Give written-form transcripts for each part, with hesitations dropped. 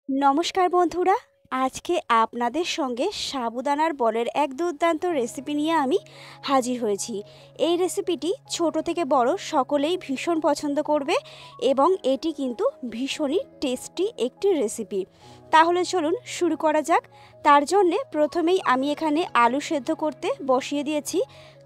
নমস্কার বন্ধুরা, আজকে আপনাদের সঙ্গে সাবুদানার বলের এক দুর্দান্ত রেসিপি নিয়ে আমি হাজির হয়েছি। এই রেসিপিটি ছোট থেকে বড় সকলেই ভীষণ পছন্দ করবে এবং এটি কিন্তু ভীষণই টেস্টি একটি রেসিপি। তাহলে চলুন শুরু করা যাক। তার জন্যে প্রথমেই আমি এখানে আলু সেদ্ধ করতে বসিয়ে দিয়েছি।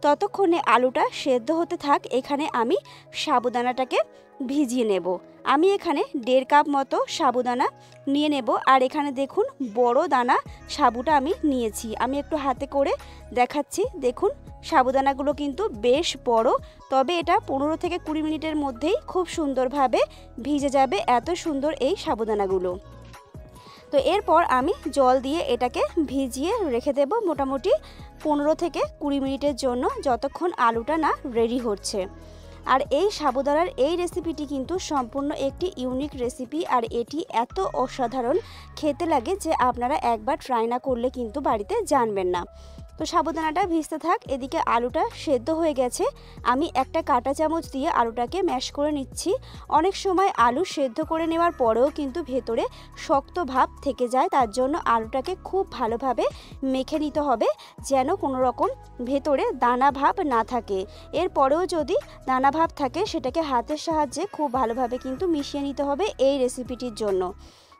ততক্ষণে আলুটা সেদ্ধ হতে থাক, এখানে আমি সাবুদানাটাকে ভিজিয়ে নেব। আমি এখানে 1.5 কাপ মতো সাবুদানা নিয়ে নেব। আর এখানে দেখুন বড় দানা সাবুটা আমি নিয়েছি। আমি একটু হাতে করে দেখাচ্ছি। দেখুন সাবুদানাগুলো কিন্তু বেশ বড়, তবে এটা 15 থেকে 20 মিনিটের মধ্যেই খুব সুন্দরভাবে ভিজে যাবে, এত সুন্দর এই সাবুদানাগুলো। তো এরপর আমি জল দিয়ে এটাকে ভিজিয়ে রেখে দেব মোটামুটি 15 থেকে 20 মিনিটের জন্য, যতক্ষণ আলুটা না রেডি হচ্ছে। আর এই সাবুদানার এই রেসিপিটি কিন্তু সম্পূর্ণ একটি ইউনিক রেসিপি, আর এটি এত অসাধারণ খেতে লাগে যে আপনারা একবার ট্রাই না করলে কিন্তু বাড়িতে জানবেন না। তো সাবুদানাটা ভিজতে থাক, এদিকে আলুটা সেদ্ধ হয়ে গেছে। আমি একটা কাঁটা চামচ দিয়ে আলুটাকে ম্যাশ করে নিচ্ছি। অনেক সময় আলু সেদ্ধ করে নেওয়ার পরেও কিন্তু ভেতরে শক্ত ভাব থেকে যায়, তার জন্য আলুটাকে খুব ভালোভাবে মেখে নিতে হবে যেন কোনো রকম ভেতরে দানা ভাব না থাকে। এরপরেও যদি দানা ভাব থাকে সেটাকে হাতের সাহায্যে খুব ভালোভাবে কিন্তু মিশিয়ে নিতে হবে এই রেসিপিটির জন্য।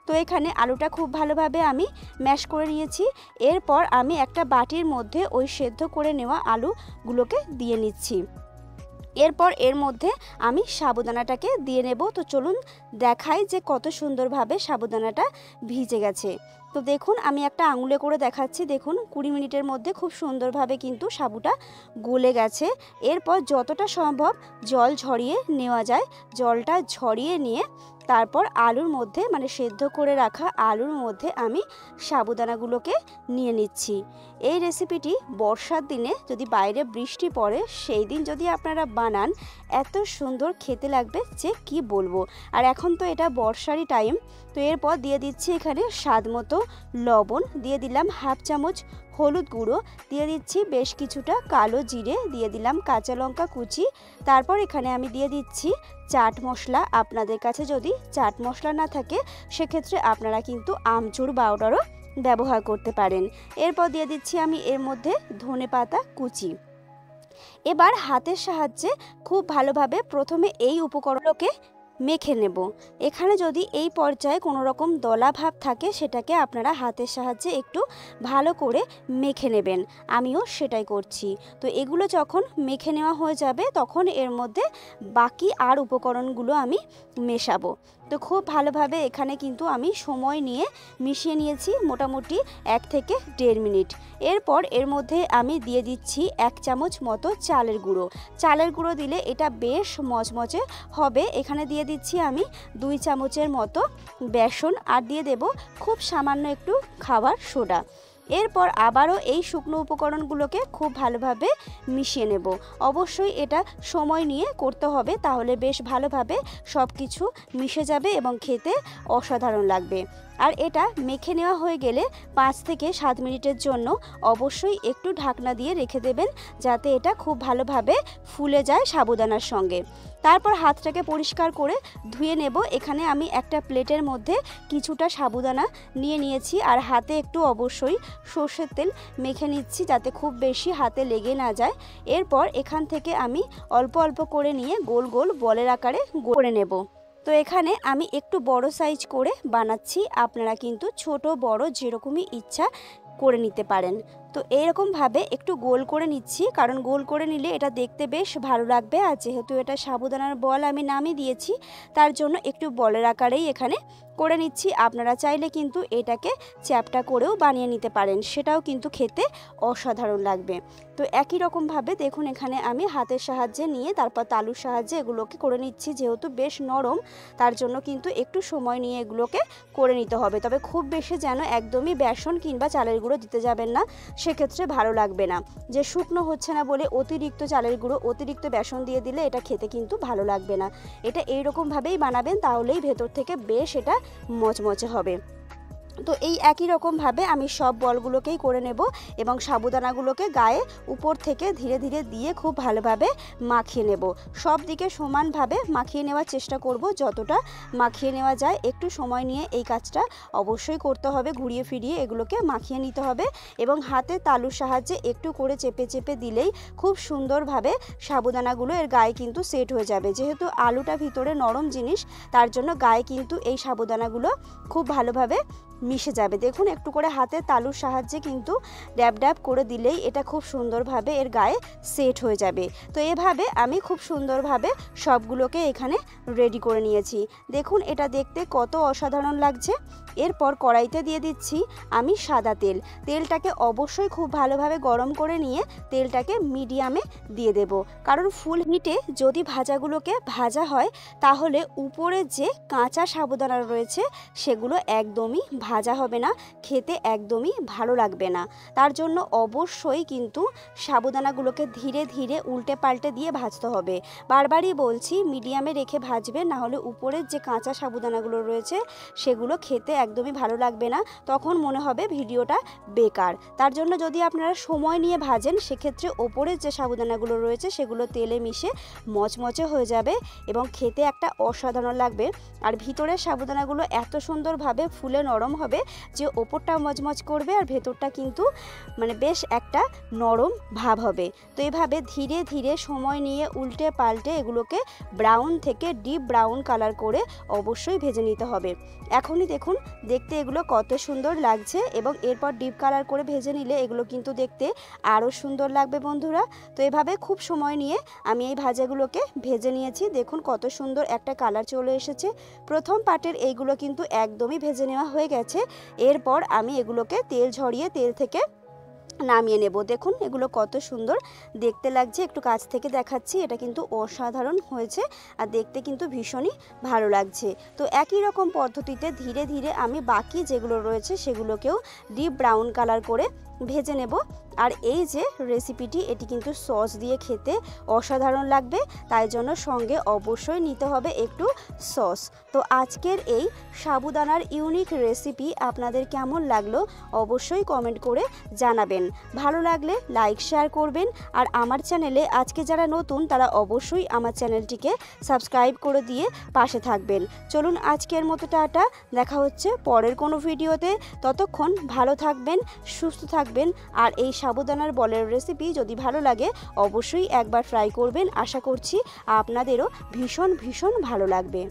তো এখানে আলুটা খুব ভালোভাবে আমি ম্যাশ করে নিয়েছি। এরপর আমি একটা বাটির মধ্যে ওই সেদ্ধ করে নেওয়া আলুগুলোকে দিয়ে নিচ্ছি। এরপর এর মধ্যে আমি সাবুদানাটাকে দিয়ে নেব। তো চলুন দেখাই যে কত সুন্দরভাবে সাবুদানাটা ভিজে গেছে। তো দেখুন আমি একটা আঙুলে করে দেখাচ্ছি। দেখুন 20 মিনিটের মধ্যে খুব সুন্দরভাবে কিন্তু সাবুটা গলে গেছে। এরপর যতটা সম্ভব জল ঝরিয়ে নেওয়া যায়, জলটা ঝরিয়ে নিয়ে তারপর আলুর মধ্যে মানে সেদ্ধ করে রাখা আলুর মধ্যে আমি সাবুদানাগুলোকে নিয়ে নিচ্ছি। এই রেসিপিটি বর্ষার দিনে যদি বাইরে বৃষ্টি পড়ে সেই দিন যদি আপনারা বানান, এত সুন্দর খেতে লাগবে যে কি বলবো। আর এখন তো এটা বর্ষারই টাইম। তো এরপর দিয়ে দিচ্ছি এখানে স্বাদ মতো লবণ, দিয়ে দিলাম হাফ চামচ হলুদ গুঁড়ো, দিয়ে দিচ্ছি বেশ কিছুটা কালো জিরে, দিয়ে দিলাম কাঁচা লঙ্কা কুচি। তারপর এখানে আমি দিয়ে দিচ্ছি চাট মশলা। আপনাদের কাছে যদি চাট মশলা না থাকে সেক্ষেত্রে আপনারা কিন্তু আমচুর পাউডারও ব্যবহার করতে পারেন। এরপর দিয়ে দিচ্ছি আমি এর মধ্যে ধনেপাতা কুচি। এবার হাতের সাহায্যে খুব ভালোভাবে প্রথমে এই উপকরণকে মেখে নেব। এখানে যদি এই পর্যায়ে কোনো রকম দলা ভাব থাকে সেটাকে আপনারা হাতের সাহায্যে একটু ভালো করে মেখে নেবেন। আমিও সেটাই করছি। তো এগুলো যখন মেখে নেওয়া হয়ে যাবে তখন এর মধ্যে বাকি আর উপকরণগুলো আমি মেশাবো। তো খুব ভালোভাবে এখানে কিন্তু আমি সময় নিয়ে মিশিয়ে নিয়েছি মোটামুটি 1 থেকে 1.5 মিনিট। এরপর এর মধ্যে আমি দিয়ে দিচ্ছি 1 চামচ মতো চালের গুঁড়ো। চালের গুঁড়ো দিলে এটা বেশ মচমচে হবে। এখানে দিয়ে দিচ্ছি আমি 2 চামচের মতো বেসন, আর দিয়ে দেব খুব সামান্য একটু খাবার সোডা। এরপর আবারও এই শুকনো উপকরণগুলোকে খুব ভালোভাবে মিশিয়ে নেব। অবশ্যই এটা সময় নিয়ে করতে হবে, তাহলে বেশ ভালোভাবে সব কিছু মিশে যাবে এবং খেতে অসাধারণ লাগবে। আর এটা মেখে নেওয়া হয়ে গেলে 5 থেকে 7 মিনিটের জন্য অবশ্যই একটু ঢাকনা দিয়ে রেখে দেবেন, যাতে এটা খুব ভালোভাবে ফুলে যায় সাবুদানার সঙ্গে। তারপর হাতটাকে পরিষ্কার করে ধুয়ে নেব। এখানে আমি একটা প্লেটের মধ্যে কিছুটা সাবুদানা নিয়ে নিয়েছি, আর হাতে একটু অবশ্যই সর্ষের তেল মেখে নিচ্ছি যাতে খুব বেশি হাতে লেগে না যায়। এরপর এখান থেকে আমি অল্প অল্প করে নিয়ে গোল গোল বলের আকারে করে নেব। তো এখানে আমি একটু বড় সাইজ করে বানাচ্ছি, আপনারা কিন্তু ছোট বড় যেরকমই ইচ্ছা করে নিতে পারেন। তো এইরকমভাবে একটু গোল করে নিচ্ছি, কারণ গোল করে নিলে এটা দেখতে বেশ ভালো লাগবে। আর যেহেতু এটা সাবুদানার বল আমি নামই দিয়েছি, তার জন্য একটু বলের আকারেই এখানে করে নিচ্ছি। আপনারা চাইলে কিন্তু এটাকে চ্যাপটা করেও বানিয়ে নিতে পারেন, সেটাও কিন্তু খেতে অসাধারণ লাগবে। তো একই রকমভাবে দেখুন এখানে আমি হাতের সাহায্যে নিয়ে তারপর তালুর সাহায্যে এগুলোকে করে নিচ্ছি। যেহেতু বেশ নরম, তার জন্য কিন্তু একটু সময় নিয়ে এগুলোকে করে নিতে হবে। তবে খুব বেশি যেন একদমই বেসন কিংবা চালের গুঁড়ো দিতে যাবেন না, সেক্ষেত্রে ভালো লাগবে না। যে শুকনো হচ্ছে না বলে অতিরিক্ত চালের গুঁড়ো অতিরিক্ত বেসন দিয়ে দিলে এটা খেতে কিন্তু ভালো লাগবে না। এটা এইরকমভাবেই বানাবেন, তাহলেই ভেতর থেকে বেশ এটা মচমচে হবে। তো এই একই রকমভাবে আমি সব বলগুলোকেই করে নেব এবং সাবুদানাগুলোকে গায়ে উপর থেকে ধীরে ধীরে দিয়ে খুব ভালোভাবে মাখিয়ে নেব। সব দিকে সমানভাবে মাখিয়ে নেওয়ার চেষ্টা করব, যতটা মাখিয়ে নেওয়া যায়। একটু সময় নিয়ে এই কাজটা অবশ্যই করতে হবে, ঘুরিয়ে ফিরিয়ে এগুলোকে মাখিয়ে নিতে হবে এবং হাতে তালুর সাহায্যে একটু করে চেপে চেপে দিলেই খুব সুন্দরভাবে সাবুদানাগুলো এর গায়ে কিন্তু সেট হয়ে যাবে। যেহেতু আলুটা ভিতরে নরম জিনিস, তার জন্য গায়ে কিন্তু এই সাবুদানাগুলো খুব ভালোভাবে মিশে যাবে। দেখুন একটু করে হাতে তালুর সাহায্যে কিন্তু ড্যাব ড্যাব করে দিলেই এটা খুব সুন্দরভাবে এর গায়ে সেট হয়ে যাবে। তো এভাবে আমি খুব সুন্দরভাবে সবগুলোকে এখানে রেডি করে নিয়েছি। দেখুন এটা দেখতে কত অসাধারণ লাগছে। এরপর কড়াইতে দিয়ে দিচ্ছি আমি সাদা তেল। তেলটাকে অবশ্যই খুব ভালোভাবে গরম করে নিয়ে তেলটাকে মিডিয়ামে দিয়ে দেব, কারণ ফুল হিটে যদি ভাজাগুলোকে ভাজা হয় তাহলে উপরে যে কাঁচা সাবুদানা রয়েছে সেগুলো একদমই ভাজা হবে না, খেতে একদমই ভালো লাগবে না। তার জন্য অবশ্যই কিন্তু সাবুদানাগুলোকে ধীরে ধীরে উল্টে পাল্টে দিয়ে ভাজতে হবে। বারবারই বলছি মিডিয়ামে রেখে ভাজবেন, না হলে উপরের যে কাঁচা সাবুদানাগুলো রয়েছে সেগুলো খেতে একদমই ভালো লাগবে না, তখন মনে হবে ভিডিওটা বেকার। তার জন্য যদি আপনারা সময় নিয়ে ভাজেন সেক্ষেত্রে ওপরের যে সাবুদানাগুলো রয়েছে সেগুলো তেলে মিশে মচমচে হয়ে যাবে এবং খেতে একটা অসাধারণ লাগবে। আর ভিতরের সাবুদানাগুলো এত সুন্দরভাবে ফুলে নরম হবে যে ওপরটা মচমচ করবে আর ভেতরটা কিন্তু বেশ একটা নরম ভাব হবে। তো এভাবে ধীরে ধীরে সময় নিয়ে উল্টে পাল্টে এগুলোকে ব্রাউন থেকে ডিপ ব্রাউন কালার করে অবশ্যই ভেজে নিতে হবে। এখনই দেখুন দেখতে এগুলো কত সুন্দর লাগছে এবং এরপর ডিপ কালার করে ভেজে নিলে এগুলো কিন্তু দেখতে আরও সুন্দর লাগবে বন্ধুরা। তো এভাবে খুব সময় নিয়ে আমি এই ভাজাগুলোকে ভেজে নিয়েছি। দেখুন কত সুন্দর একটা কালার চলে এসেছে। প্রথম পার্টের এইগুলো কিন্তু একদমই ভেজে নেওয়া হয়ে গেছে। এরপর আমি এগুলোকে তেল ঝরিয়ে তেল থেকে নামিয়ে নেব। দেখুন এগুলো কত সুন্দর দেখতে লাগছে, একটু কাছ থেকে দেখাচ্ছি। এটা কিন্তু অসাধারণ হয়েছে আর দেখতে কিন্তু ভীষণই ভালো লাগছে। তো একই রকম পদ্ধতিতে ধীরে ধীরে আমি বাকি যেগুলো রয়েছে সেগুলোকেও ডিপ ব্রাউন কালার করে ভেজে নেব। আর এই যে রেসিপিটি, এটি কিন্তু সস দিয়ে খেতে অসাধারণ লাগবে, তাই জন্য সঙ্গে অবশ্যই নিতে হবে একটু সস। তো আজকের এই সাবুদানার ইউনিক রেসিপি আপনাদের কেমন লাগলো অবশ্যই কমেন্ট করে জানাবেন। ভালো লাগলে লাইক শেয়ার করবেন। আর আমার চ্যানেলে আজকে যারা নতুন তারা অবশ্যই আমার চ্যানেলটিকে সাবস্ক্রাইব করে দিয়ে পাশে থাকবেন। চলুন আজকের মতো টাটা, দেখা হচ্ছে পরের কোনো ভিডিওতে। ততক্ষণ ভালো থাকবেন, সুস্থ থাকবেন। আর এই সাবুদানার বলের রেসিপি যদি ভালো লাগে অবশ্যই একবার ট্রাই করবেন। আশা করছি আপনাদেরও ভীষণ ভীষণ ভালো লাগবে।